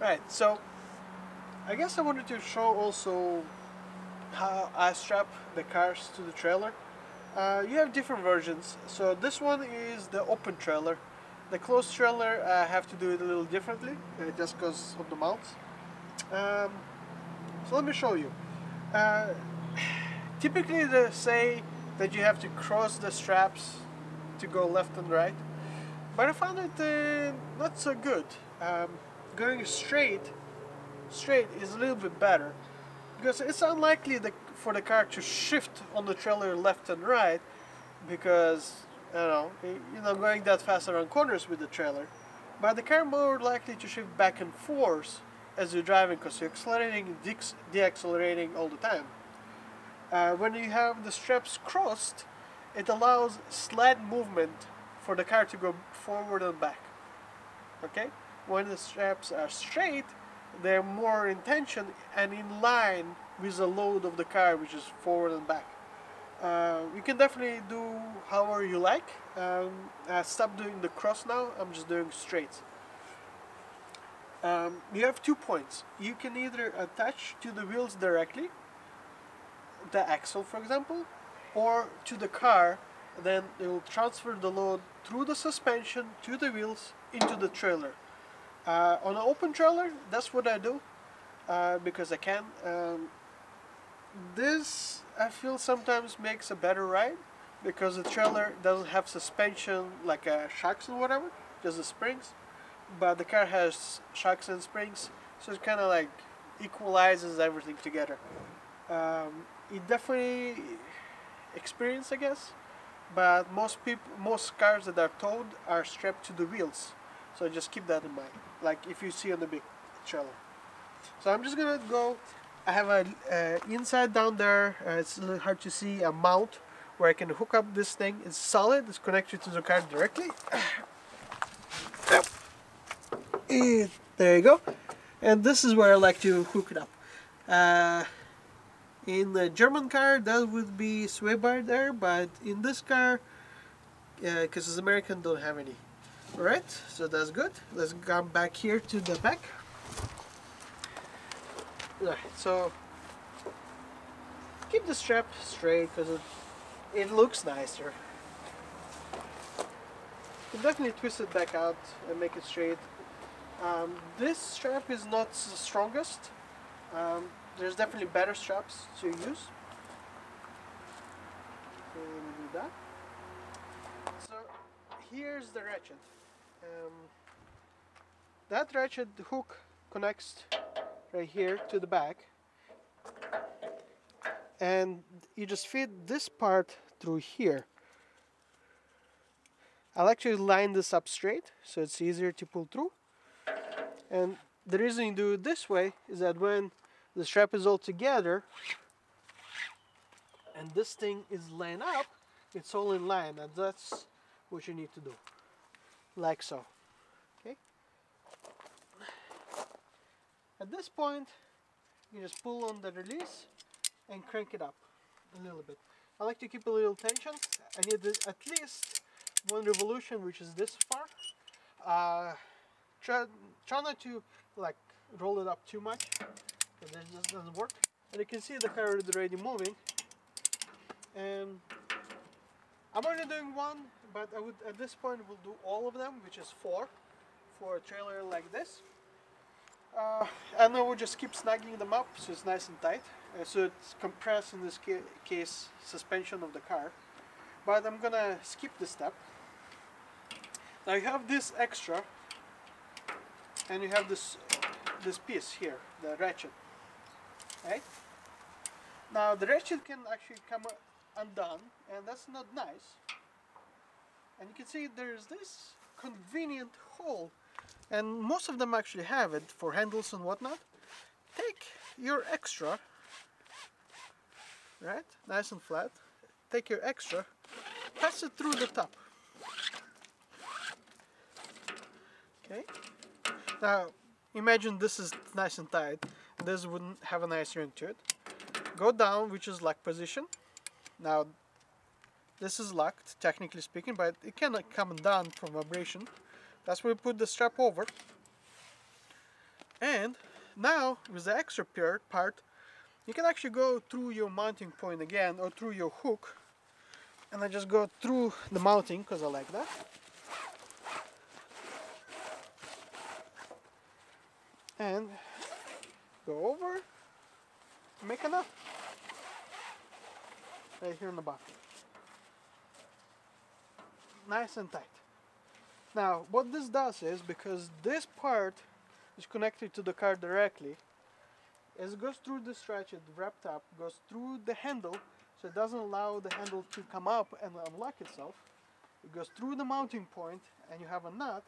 Right, so I guess I wanted to show also how I strap the cars to the trailer. You have different versions. So this one is the open trailer. The closed trailer, I have to do it a little differently, just because of the mounts. Um, so let me show you. Uh, Typically they say that you have to cross the straps to go left and right, but I found it not so good. Going straight is a little bit better because it's unlikely for the car to shift on the trailer left and right because going that fast around corners with the trailer, but the car more likely to shift back and forth as you're driving because you're accelerating and deaccelerating all the time. When you have the straps crossed, it allows slight movement for the car to go forward and back. Okay? When the straps are straight, they're more in tension and in line with the load of the car, which is forward and back. You can definitely do however you like. I stopped doing the cross now, I'm just doing straight. You have 2 points. You can either attach to the wheels directly, the axle for example, or to the car, then it will transfer the load through the suspension to the wheels into the trailer. On an open trailer, that's what I do because I can. This I feel sometimes makes a better ride because the trailer doesn't have suspension like shocks and whatever, just the springs, but the car has shocks and springs, so it kind of like equalizes everything together. It definitely experience, I guess, but most cars that are towed are strapped to the wheels, so just keep that in mind. Like if you see on the big trailer. So I'm just gonna go. I have a inside down there. It's a little hard to see, a mount where I can hook up this thing. It's solid. It's connected to the car directly. There you go. And this is where I like to hook it up. In the German car, that would be sway bar there, but in this car, because it's American, don't have any. Alright, so that's good. Let's come back here to the back. Alright, so keep the strap straight because it looks nicer. You can definitely twist it back out and make it straight. This strap is not the strongest. There's definitely better straps to use. So let me do that. So here's the ratchet. That ratchet hook connects right here to the back, and you just feed this part through here. I'll actually line this up straight so it's easier to pull through. And the reason you do it this way is that when the strap is all together and this thing is lined up, it's all in line, and that's what you need to do, like so. Okay. At this point, you just pull on the release and crank it up a little bit. I like to keep a little tension. I need at least one revolution, which is this far. Try not to like roll it up too much, because that just doesn't work. And you can see the car is already moving. And I'm only doing one, but I would at this point will do all of them, which is four for a trailer like this. And then we'll just keep snagging them up so it's nice and tight. So it's compressed in this case suspension of the car. But I'm gonna skip this step. Now you have this extra, and you have this piece here, the ratchet. Right? Now the ratchet can actually come undone, and that's not nice. And you can see there's this convenient hole, and most of them actually have it for handles and whatnot. Take your extra, right, nice and flat. Take your extra, pass it through the top. Okay. Now imagine this is nice and tight. This wouldn't have a nice ring to it. Go down, which is lock position. Now this is locked, technically speaking, but it cannot come down from vibration. That's where we put the strap over. And now with the extra part, you can actually go through your mounting point again, or through your hook, and I just go through the mounting because I like that. And go over, make a knot right here in the bottom, nice and tight. Now what this does is, because this part is connected to the car directly, as it goes through this ratchet wrapped up, goes through the handle, so it doesn't allow the handle to come up and unlock itself. It goes through the mounting point and you have a nut.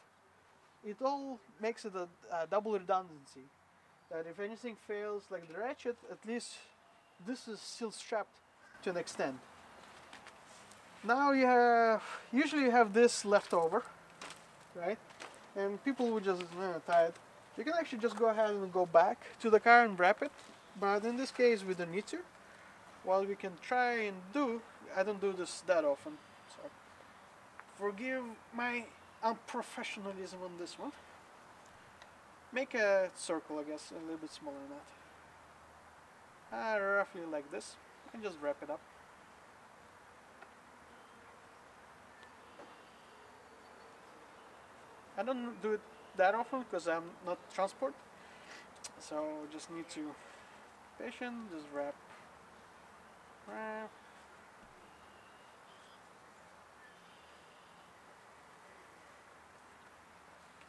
It all makes it a double redundancy, that if anything fails like the ratchet, at least this is still strapped to an extent. Now usually you have this left over, right? And people would just tie it. You can actually just go ahead and go back to the car and wrap it, but in this case we don't need to. What we can try and do, I don't do this that often, so forgive my unprofessionalism on this one. Make a circle, I guess, a little bit smaller than that. Roughly like this, and just wrap it up. I don't do it that often because I'm not transport, so just need to be patient, just wrap.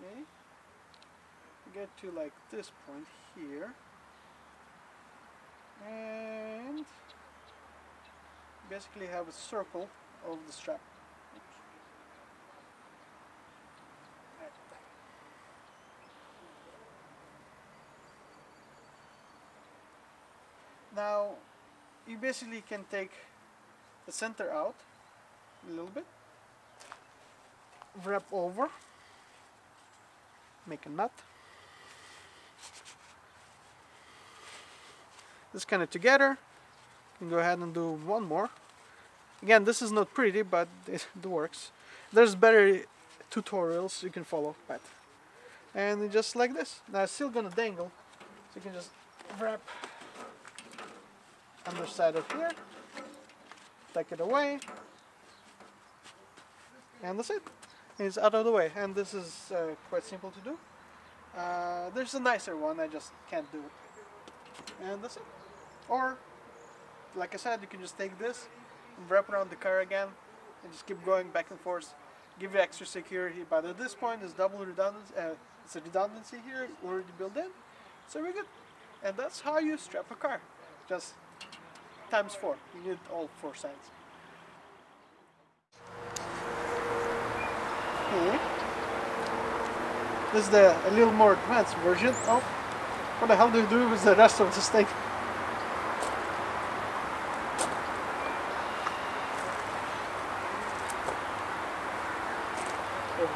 Okay, get to like this point here, and basically have a circle of the strap. Now you basically can take the center out a little bit, wrap over, make a knot, this kind of together, and go ahead and do one more. Again, this is not pretty, but it works. There's better tutorials you can follow, but and just like this. Now it's still gonna dangle, so you can just wrap underside of here, take it away, and that's it. It's out of the way, and this is quite simple to do. There's a nicer one, I just can't do it, and that's it. Or, like I said, you can just take this and wrap around the car again, and just keep going back and forth, give you extra security. But at this point, it's double redundancy. It's a redundancy here already built in, so we're good. And that's how you strap a car, just times 4. You need all 4 sides. Okay. This is a little more advanced version of what the hell do you do with the rest of this thing?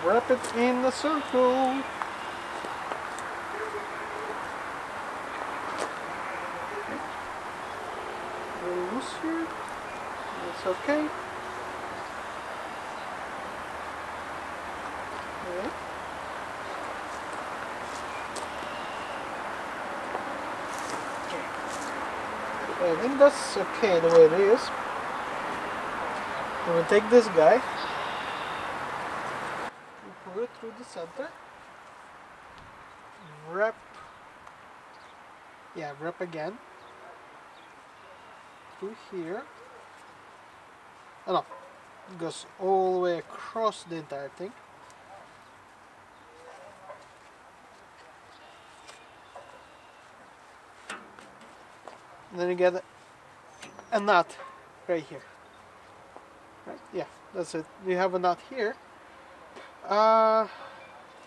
Wrap it in a circle. A little loose here. That's okay. Okay. I think that's okay the way it is. I'm gonna take this guy, pull it through the center, wrap again through here. Oh no, it goes all the way across the entire thing. And then you get a knot right here. Right? Yeah, that's it. You have a knot here.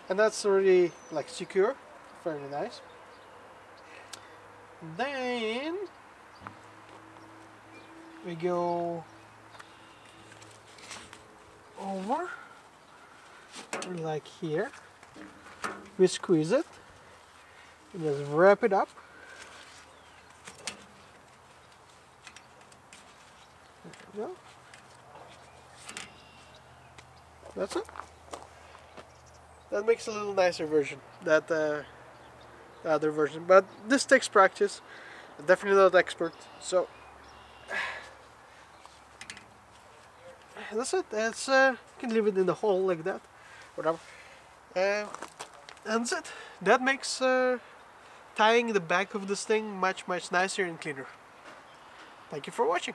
And that's already like secure, fairly nice. Then we go over, like here. We squeeze it, and just wrap it up. There we go. That's it. That makes a little nicer version. That the other version. But this takes practice. I'm definitely not expert, so that's it. That's you can leave it in the hole like that, whatever. And that's it. That makes tying the back of this thing much nicer and cleaner. Thank you for watching.